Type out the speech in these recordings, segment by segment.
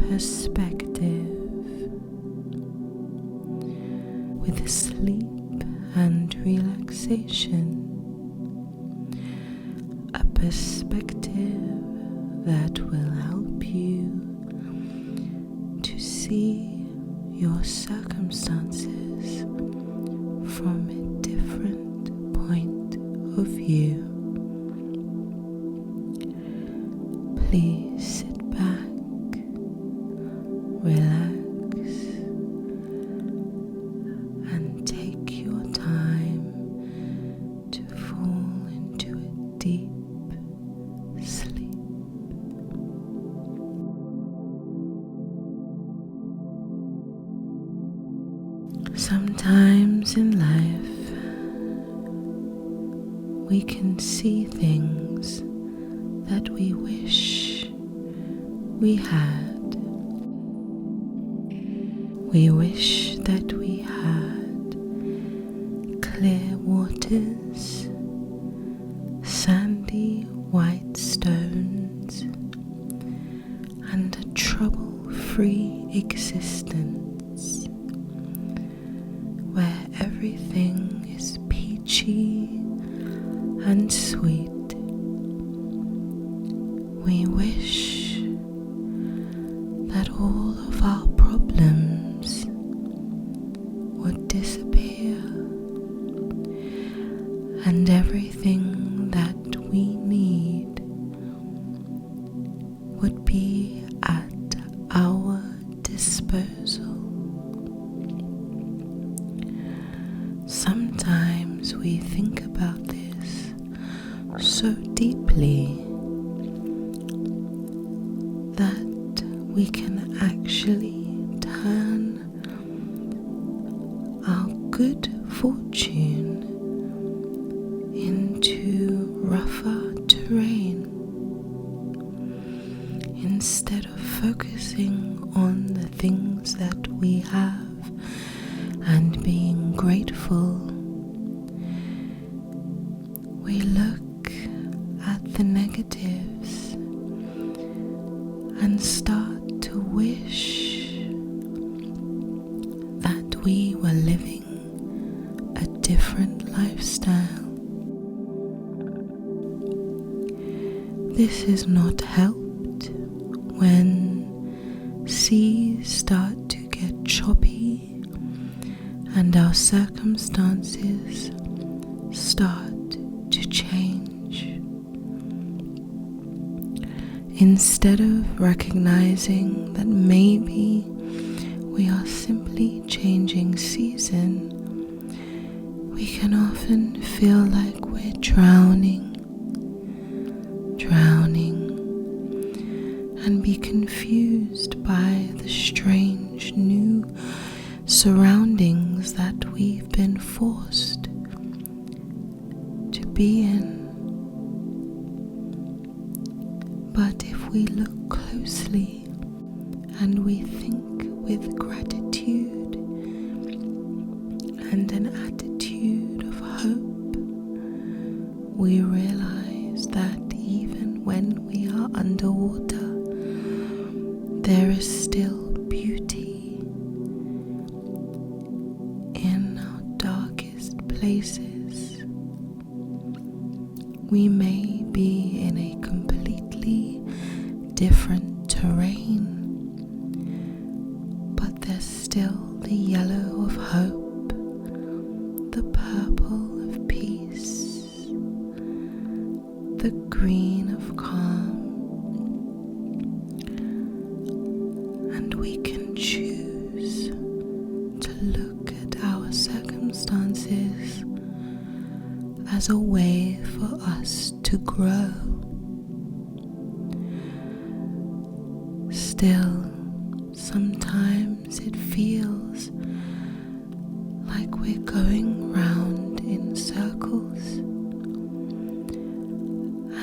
perspective with sleep and relaxation, a perspective that will help you to see your circumstances from a different point of view. Please sit back, relax, and take your time to fall into a deep sleep. Sometimes in life, we can see things that we wish we had. We wish that we had clear waters, sandy white stones, and a trouble-free existence where everything is peachy and sweet. We wish that all of our problems would disappear and everything that we need would be at our disposal. Sometimes we think about this so deeply that we can actually turn our good fortune into rougher terrain. Instead of focusing on the things that we have and being grateful, we look at the negatives and start to wish that we were living a different lifestyle. This is not helped when seas start to get choppy and our circumstances start to change. Instead of recognizing that maybe we are simply changing season, we can often feel like we're drowning, and be confused by the strange new surroundings that we've been forced to be in. But if we look closely and we think with gratitude and an attitude of hope, we realize that even when we are underwater, there is still beauty in our darkest places. We may be in a completely different terrain, but there's still the yellow of hope, the purple of peace, the green of calm, and we can choose to look at our circumstances as a way for us to grow. Still, sometimes it feels like we're going round in circles,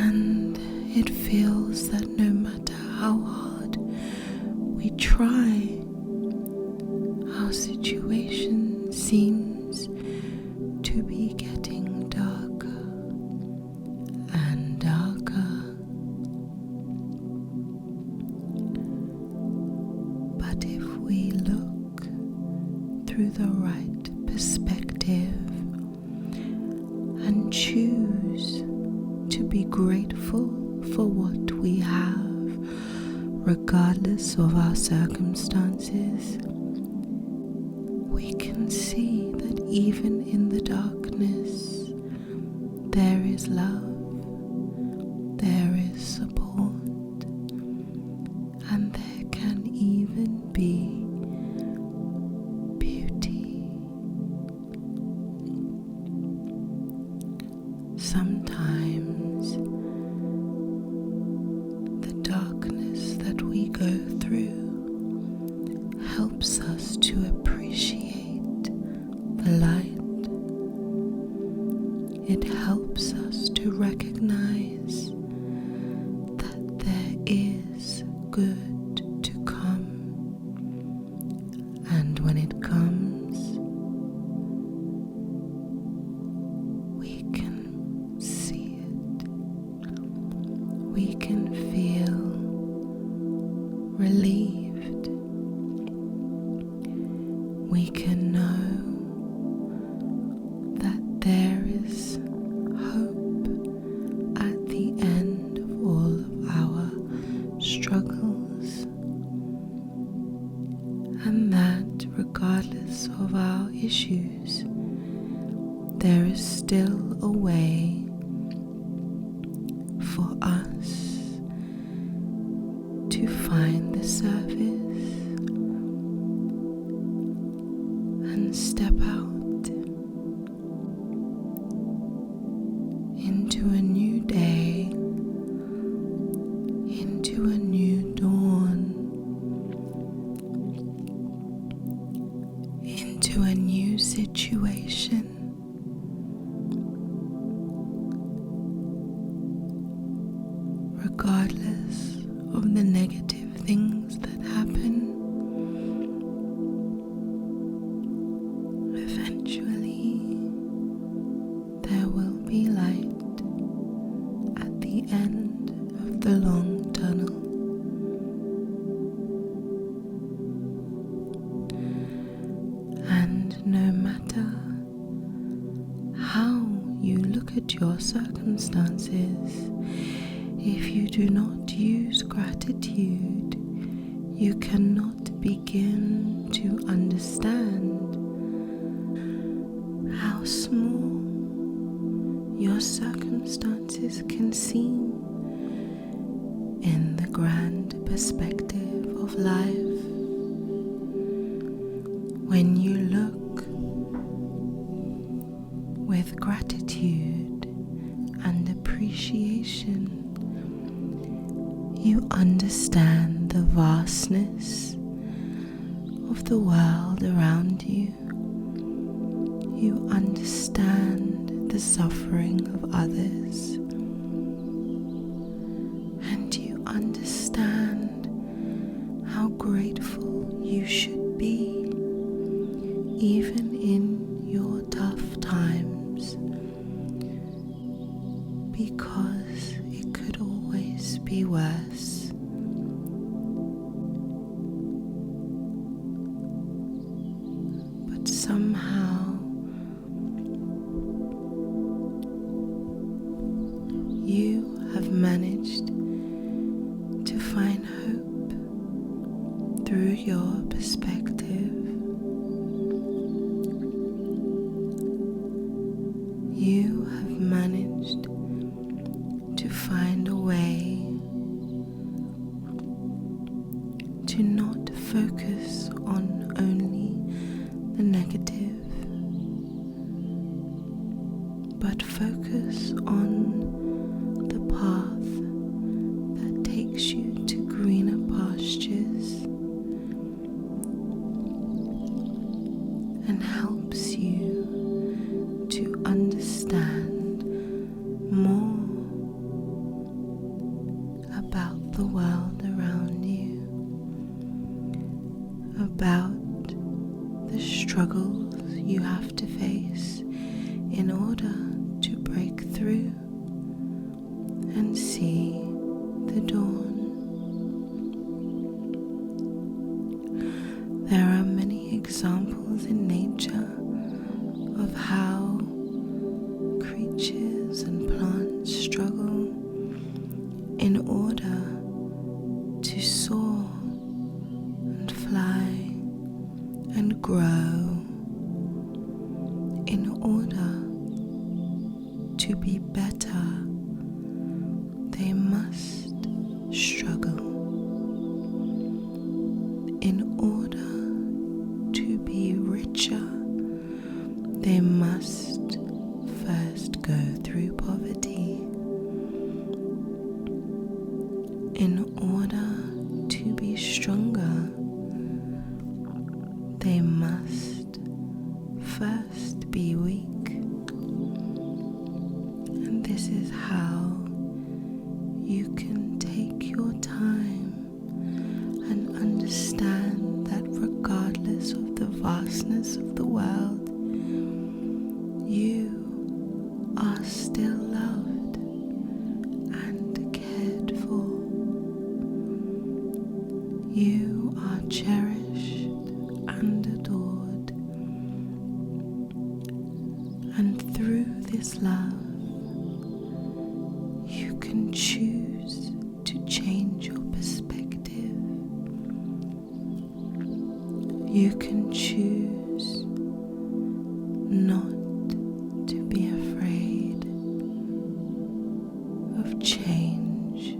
and it feels that no matter how hard we try, our situation seems to be getting darker and darker. But if we look through the right perspective and choose to be grateful for what we have, regardless of our circumstances, we can see that even in the darkness, there is love, there is support, and there can even be beauty. Sometimes the darkness that we go through helps us to appreciate the light. It helps us to recognize that there is good to come, and when it comes, we can see it. We can feel relieved. We can know that there is hope at the end of all of our struggles, and that regardless of our issues, there is still a way for us to find the surface and step out into a new day, into a new dawn, into a new situation. Regardless of the negative things that happen, eventually there will be light at the end of the long tunnel. And no matter how you look at your circumstances, if you do not use gratitude, you cannot begin to understand how small your circumstances can seem in the grand perspective of life. When you look with gratitude and appreciation, you understand the vastness of the world around you. You understand the suffering of others, and you understand how grateful you should be, even in your tough times, because it could always be worse. But somehow you have managed to find hope through your perspective. You have managed to find a way to not focus on only the negative, but focus on the path that takes you to greener pastures and helps you to understand more about the world around you, about the struggles you have to face in order to break through and see the dawn. There are many examples in nature of how creatures and plants struggle in order to soar and fly and grow, in order to be better. They must struggle. In order to be richer, they must first go through poverty. In order to be stronger, they must first be weak. And this is how you can take your time and understand that regardless of the vastness of the world, you are still loved and cared for. You are cherished and adored. And through this love, you can choose to change your perspective. You can choose not to be afraid of change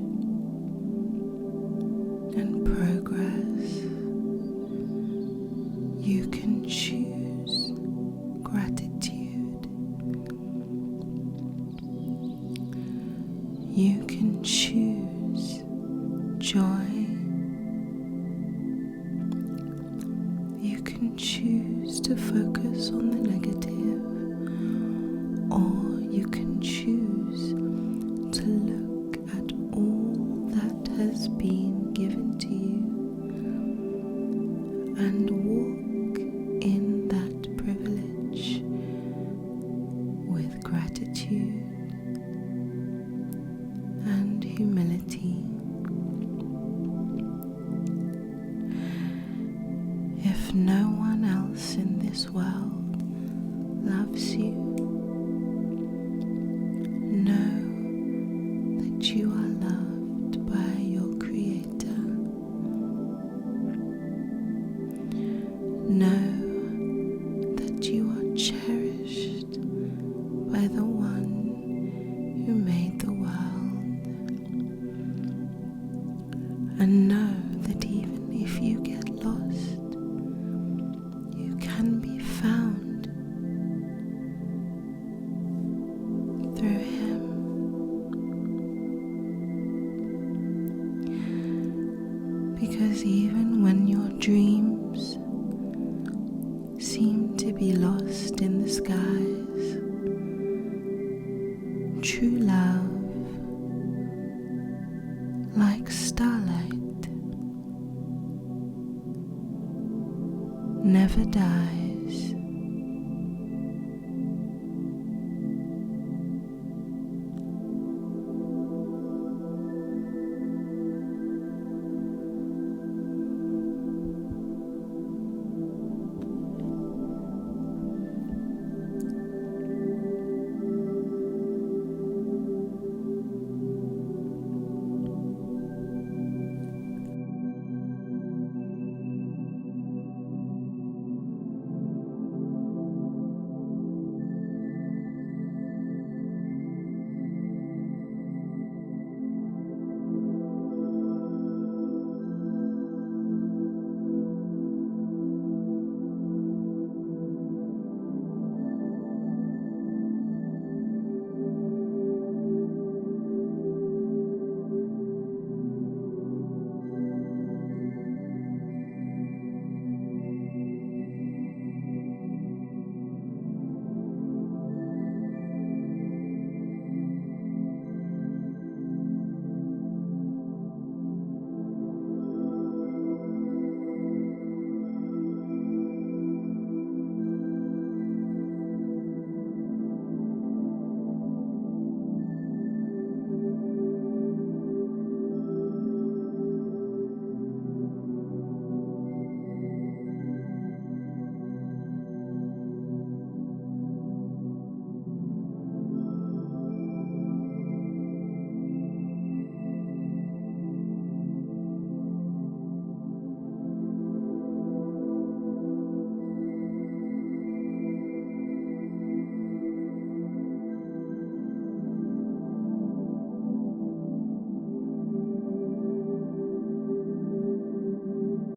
and progress. You can choose gratitude. You can choose joy. You can choose to focus on the negative, or you can choose to look at all that has been given to you and walk in that privilege with gratitude and humility. If no one else in this world loves you, know that you are loved by your Creator. Know that you are cherished by the one who made the world. And know that even if you get lost, you can be found through Him. Because even when your dreams seem to be lost in the skies, true love, like starlight, never dies.